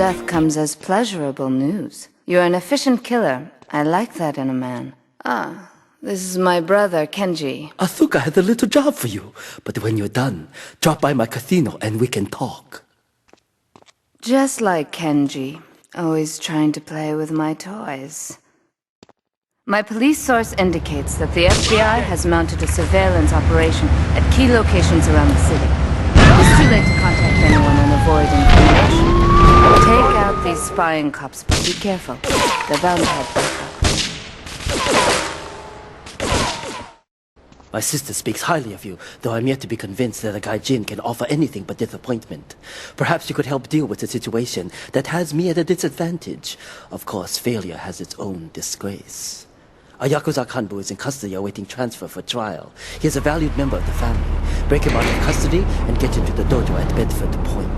death comes as pleasurable news. You're an efficient killer. I like that in a man. Ah, this is my brother, Kenji. Asuka has a little job for you. But when you're done, drop by my casino and we can talk. Just like Kenji. Always trying to play with my toys. My police source indicates that the FBI has mounted a surveillance operation at key locations around the city. It's too late to contact anyone and avoid incrimination. Take out these spying cops, but be careful. They're bound to have backup. My sister speaks highly of you, though I'm yet to be convinced that a gaijin can offer anything but disappointment. Perhaps you could help deal with a situation that has me at a disadvantage. Of course, failure has its own disgrace. A Yakuza kanbu is in custody awaiting transfer for trial. He is a valued member of the family. Break him out of custody and get him to the dojo at Bedford Point.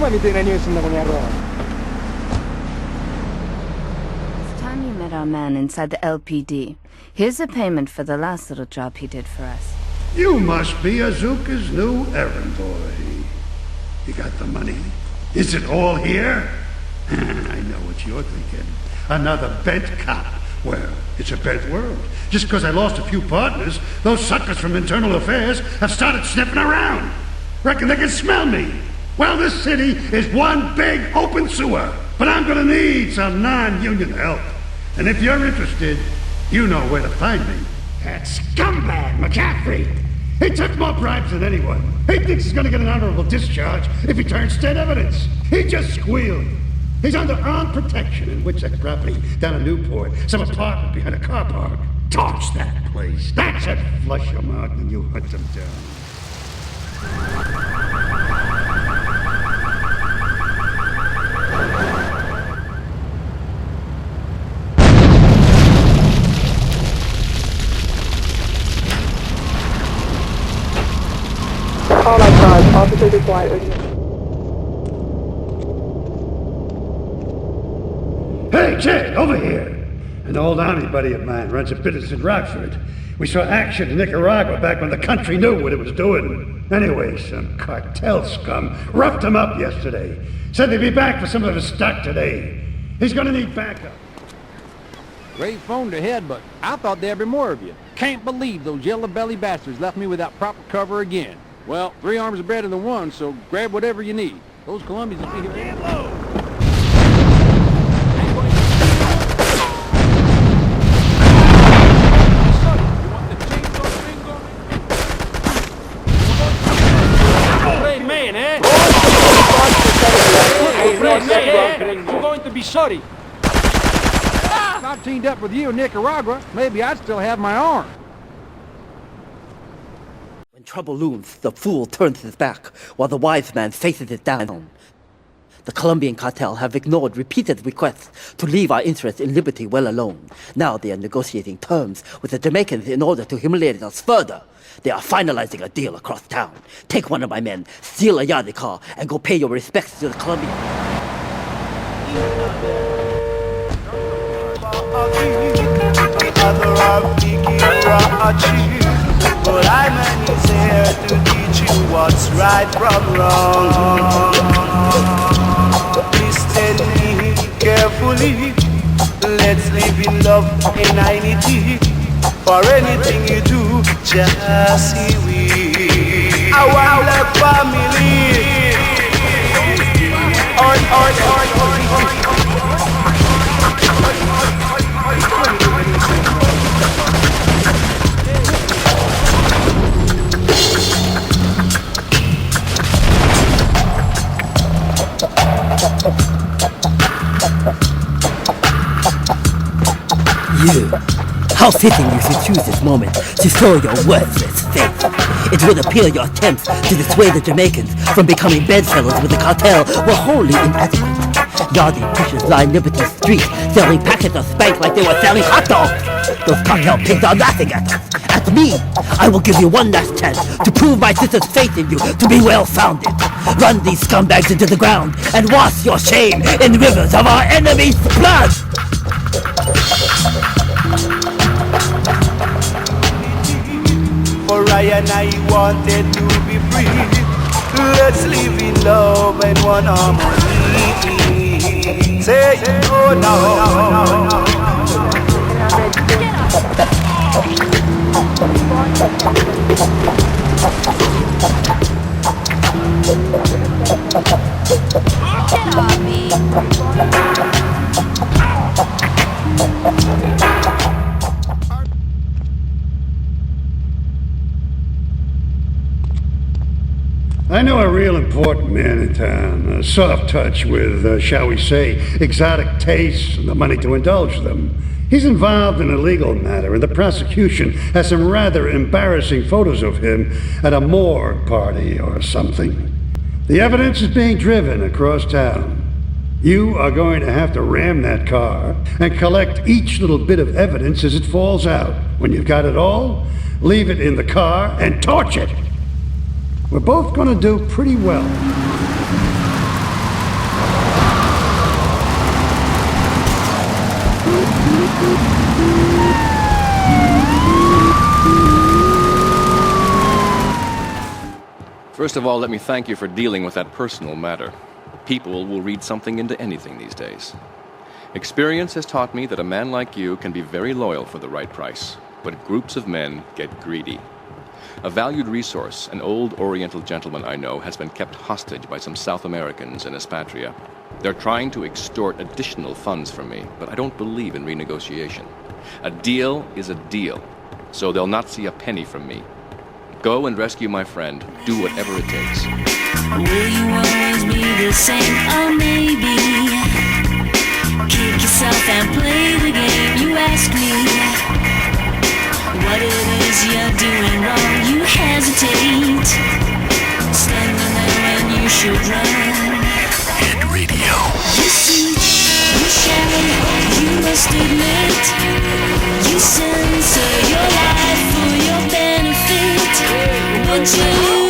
It's time you met our man inside the LPD. Here's a payment for the last little job he did for us. You must be Azuka's new errand boy. You got the money? Is it all here? I know what you're thinking. Another bent cop. Well, it's a bent world. Just because I lost a few partners, those suckers from Internal Affairs have started sniffing around. Reckon they can smell me. Well, this city is one big open sewer. But I'm gonna need some non-union help. And if you're interested, you know where to find me. That scumbag, McCaffrey! He took more bribes than anyone. He thinks he's gonna get an honorable discharge if he turns state evidence. He just squealed. He's under armed protection in Witchett property down in Newport. Some apartment behind a car park. Torch that place. That's it. Flush him out and you hunt him down. All my cars, officers required. Hey, kid, over here! An old army buddy of mine runs a business in Rockford. We saw action in Nicaragua back when the country knew what it was doing. Anyway, some cartel scum roughed him up yesterday. Said they'd be back for some of his stock today. He's gonna need backup. Great phone to head, but I thought there'd be more of you. Can't believe those yellow-belly bastards left me without proper cover again. Well, 3 arms are better than 1, so grab whatever you need. Those Colombians will be here. Low. Man, eh? You're going to be sorry. If I teamed up with you in Nicaragua, maybe I'd still have my arm. When trouble looms, the fool turns his back, while the wise man faces it down. The Colombian Cartel have ignored repeated requests to leave our interests in liberty well alone. Now they are negotiating terms with the Jamaicans in order to humiliate us further. They are finalizing a deal across town. Take one of my men, steal a Yardie car, and go pay your respects to the Colombian. But I'm here to teach you what's right from wrong. Listen me carefully. Let's live in love and unity. For anything you do, just see we. Our family. You. How fitting you should choose this moment to show your worthless faith. It would appear your attempts to dissuade the Jamaicans from becoming bedfellows with the cartel were wholly inadequate. Yardie pushers line Liberty Street, selling packets of spank like they were selling hot dogs. Those cartel pigs are laughing at us. At me, I will give you one last chance to prove my sister's faith in you to be well-founded. Run these scumbags into the ground and wash your shame in rivers of our enemies' blood! For I and I wanted to be free. Let's live in love and one harmony. Say, oh no. Get off me. I know a real important man in town, a soft touch with, shall we say, exotic tastes and the money to indulge them. He's involved in a legal matter, and the prosecution has some rather embarrassing photos of him at a morgue party or something. The evidence is being driven across town. You are going to have to ram that car and collect each little bit of evidence as it falls out. When you've got it all, leave it in the car and torch it. We're both going to do pretty well. First of all, let me thank you for dealing with that personal matter. People will read something into anything these days. Experience has taught me that a man like you can be very loyal for the right price, but groups of men get greedy. A valued resource, an old Oriental gentleman I know, has been kept hostage by some South Americans in Espatria. They're trying to extort additional funds from me, but I don't believe in renegotiation. A deal is a deal, so they'll not see a penny from me. Go and rescue my friend. Do whatever it takes. Will you always be the same? Or maybe kick yourself and play the game you ask me. What it is you're doing wrong, you hesitate. Standing there when you should run. Hit radio. You see, you shine, you must admit. You censor your life for your benefit. But you